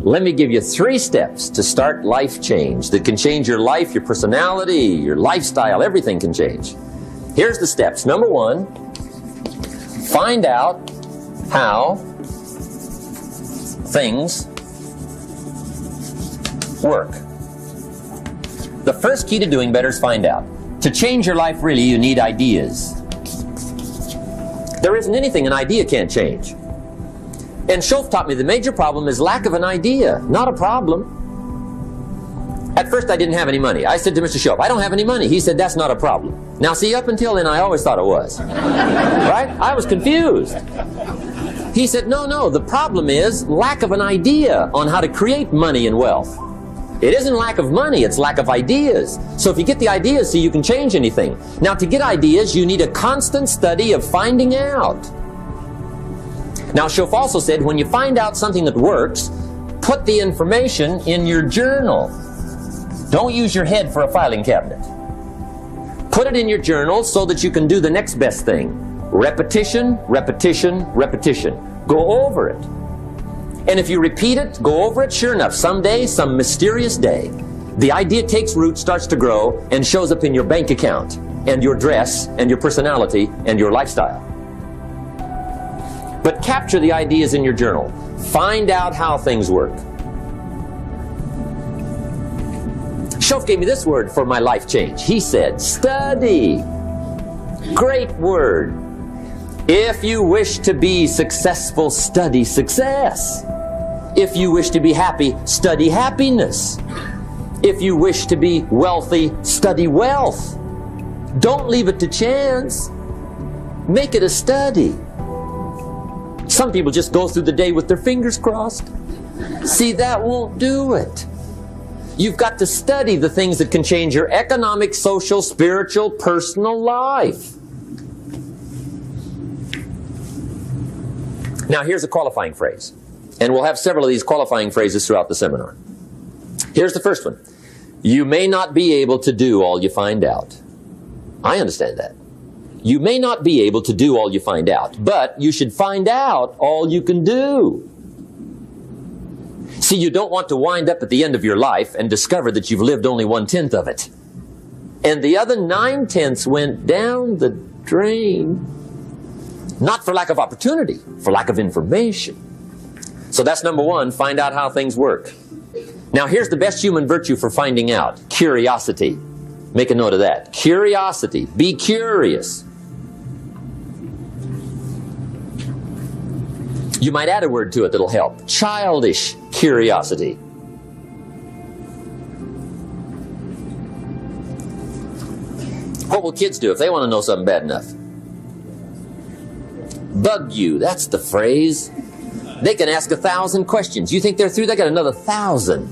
Let me give you 3 steps to start life change that can change your life, your personality, your lifestyle, everything can change. Here's the steps. Number 1, find out how things work. The first key to doing better is find out. To change your life, really, you need ideas. There isn't anything an idea can't change. And Schoff taught me the major problem is lack of an idea, not a problem. At first I didn't have any money. I said to Mr. Schoff, I don't have any money. He said, that's not a problem. Now see, up until then I always thought it was. Right? I was confused. He said, no, the problem is lack of an idea on how to create money and wealth. It isn't lack of money, it's lack of ideas. So if you get the ideas, see, you can change anything. Now to get ideas, you need a constant study of finding out. Now Schoff also said, when you find out something that works, put the information in your journal. Don't use your head for a filing cabinet. Put it in your journal so that you can do the next best thing. Repetition, repetition, repetition. Go over it. And if you repeat it, go over it, sure enough, someday, some mysterious day, the idea takes root, starts to grow, and shows up in your bank account, and your dress, and your personality, and your lifestyle. But capture the ideas in your journal. Find out how things work. Schoff gave me this word for my life change. He said, study. Great word. If you wish to be successful, study success. If you wish to be happy, study happiness. If you wish to be wealthy, study wealth. Don't leave it to chance. Make it a study. Some people just go through the day with their fingers crossed. See, that won't do it. You've got to study the things that can change your economic, social, spiritual, personal life. Now here's a qualifying phrase. And we'll have several of these qualifying phrases throughout the seminar. Here's the first one. You may not be able to do all you find out. I understand that. You may not be able to do all you find out, but you should find out all you can do. See, you don't want to wind up at the end of your life and discover that you've lived only 1/10 of it. And the other 9/10 went down the drain. Not for lack of opportunity, for lack of information. So that's number 1, find out how things work. Now here's the best human virtue for finding out. Curiosity. Make a note of that. Curiosity. Be curious. You might add a word to it that'll help. Childish curiosity. What will kids do if they want to know something bad enough? Bug you. That's the phrase. They can ask 1,000 questions. You think they're through? They got another 1,000.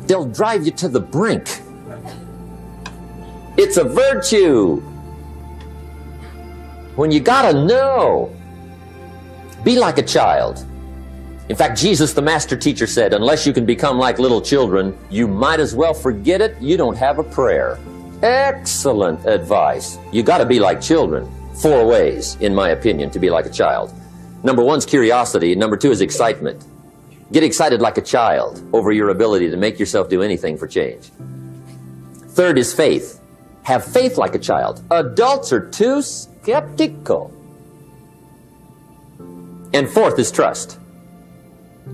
They'll drive you to the brink. It's a virtue. When you gotta know, be like a child. In fact, Jesus, the master teacher, said, unless you can become like little children, you might as well forget it. You don't have a prayer. Excellent advice. You gotta be like children. 4 ways, in my opinion, to be like a child. Number 1 is curiosity. Number 2 is excitement. Get excited like a child over your ability to make yourself do anything for change. 3rd is faith. Have faith like a child. Adults are too skeptical. And 4th is trust.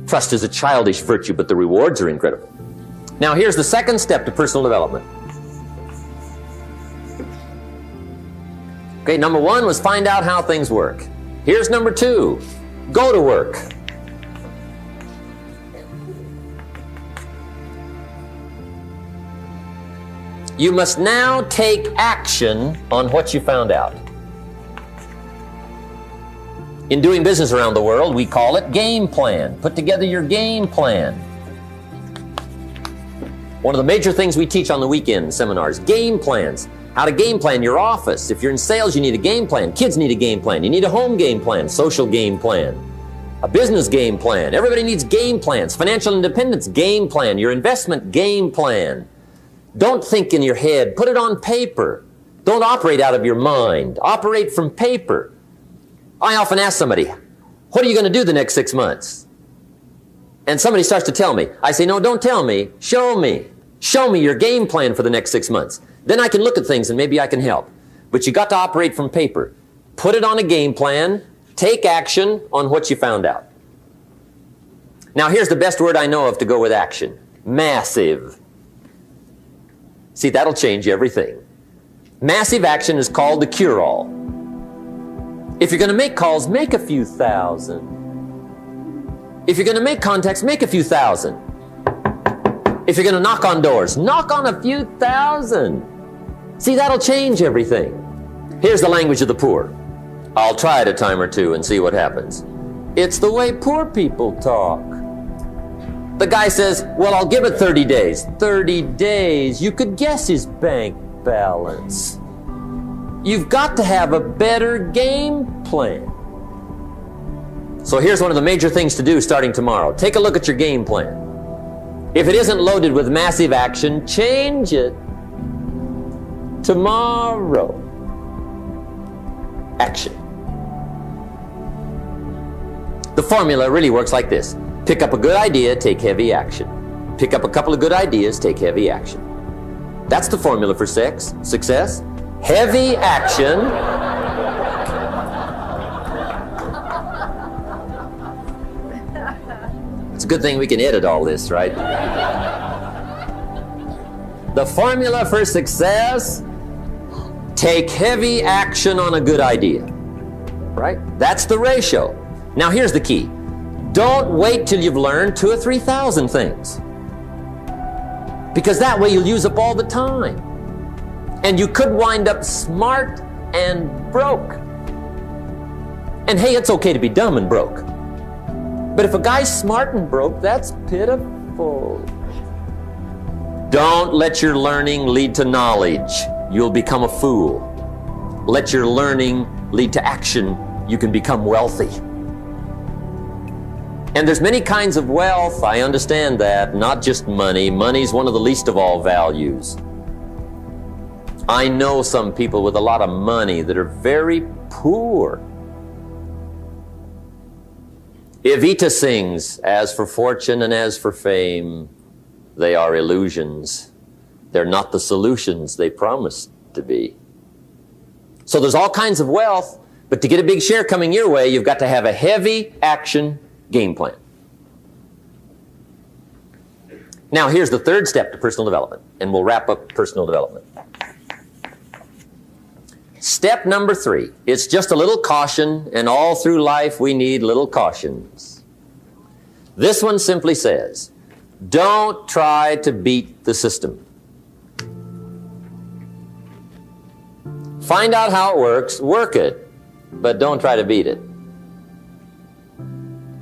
Trust is a childish virtue, but the rewards are incredible. Now here's the 2nd step to personal development. Okay, number 1 was find out how things work. Here's number 2. Go to work. You must now take action on what you found out. In doing business around the world, we call it game plan. Put together your game plan. One of the major things we teach on the weekend seminars, game plans. How to game plan your office. If you're in sales, you need a game plan. Kids need a game plan. You need a home game plan, social game plan, a business game plan. Everybody needs game plans. Financial independence, game plan. Your investment, game plan. Don't think in your head. Put it on paper. Don't operate out of your mind. Operate from paper. I often ask somebody, what are you going to do the next 6 months? And somebody starts to tell me. I say, no, don't tell me. Show me. Show me your game plan for the next 6 months. Then I can look at things and maybe I can help. But you got to operate from paper. Put it on a game plan. Take action on what you found out. Now here's the best word I know of to go with action. Massive. See, that'll change everything. Massive action is called the cure-all. If you're going to make calls, make a few thousand. If you're going to make contacts, make a few thousand. If you're going to knock on doors, knock on a few thousand. See, that'll change everything. Here's the language of the poor. I'll try it a time or two and see what happens. It's the way poor people talk. The guy says, well, I'll give it 30 days. 30 days. You could guess his bank balance. You've got to have a better game plan. So here's one of the major things to do starting tomorrow. Take a look at your game plan. If it isn't loaded with massive action, change it. Tomorrow. Action. The formula really works like this. Pick up a good idea, take heavy action. Pick up a couple of good ideas, take heavy action. That's the formula for success. Heavy action. It's a good thing we can edit all this, right? The formula for success, take heavy action on a good idea, right? That's the ratio. Now here's the key. Don't wait till you've learned 2,000 or 3,000 things. Because that way you'll use up all the time. And you could wind up smart and broke. And hey, it's okay to be dumb and broke. But if a guy's smart and broke, that's pitiful. Don't let your learning lead to knowledge. You'll become a fool. Let your learning lead to action. You can become wealthy. And there's many kinds of wealth, I understand that, not just money. Money's one of the least of all values. I know some people with a lot of money that are very poor. Evita sings, as for fortune and as for fame, they are illusions. They're not the solutions they promised to be. So there's all kinds of wealth, but to get a big share coming your way, you've got to have a heavy action game plan. Now here's the third step to personal development, and we'll wrap up personal development. Step number 3, it's just a little caution, and all through life we need little cautions. This one simply says, don't try to beat the system. Find out how it works, work it, but don't try to beat it.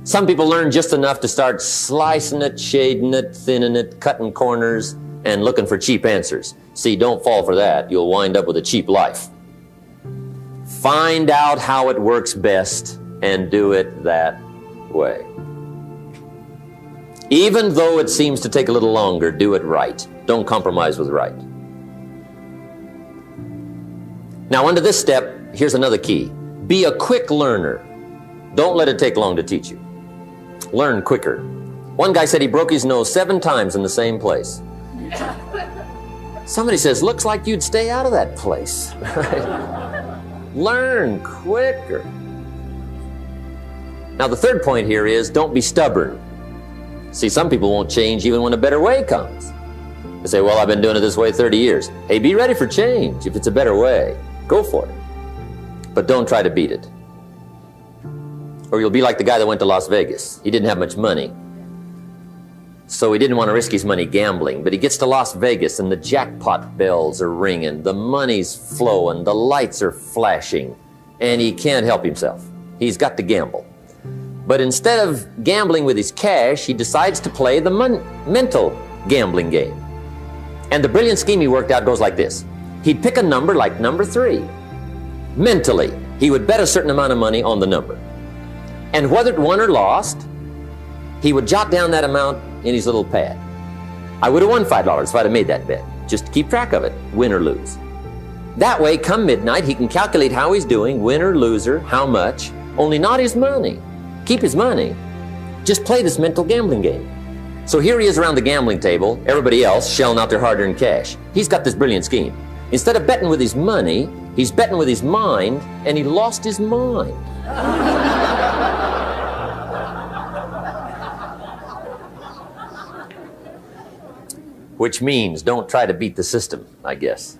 Some people learn just enough to start slicing it, shading it, thinning it, cutting corners, and looking for cheap answers. See, don't fall for that. You'll wind up with a cheap life. Find out how it works best and do it that way. Even though it seems to take a little longer, do it right. Don't compromise with right. Now, under this step, here's another key. Be a quick learner. Don't let it take long to teach you. Learn quicker. One guy said he broke his nose 7 times in the same place. Somebody says, looks like you'd stay out of that place. Learn quicker. Now the third point here is don't be stubborn. See, some people won't change even when a better way comes. They say, well, I've been doing it this way 30 years. Hey, be ready for change. If it's a better way, go for it. But don't try to beat it. Or you'll be like the guy that went to Las Vegas. He didn't have much money, so he didn't want to risk his money gambling. But he gets to Las Vegas and the jackpot bells are ringing, the money's flowing, the lights are flashing, and he can't help himself. He's got to gamble. But instead of gambling with his cash, he decides to play the mental gambling game. And the brilliant scheme he worked out goes like this. He'd pick a number like number 3. Mentally, he would bet a certain amount of money on the number. And whether it won or lost, he would jot down that amount in his little pad. I would have won $5 if I'd have made that bet. Just keep track of it, win or lose. That way, come midnight, he can calculate how he's doing, win or loser, how much, only not his money. Keep his money, Just play this mental gambling game. So here he is around the gambling table, everybody else shelling out their hard-earned cash. He's got this brilliant scheme. Instead of betting with his money, he's betting with his mind, and he lost his mind. Which means don't try to beat the system, I guess.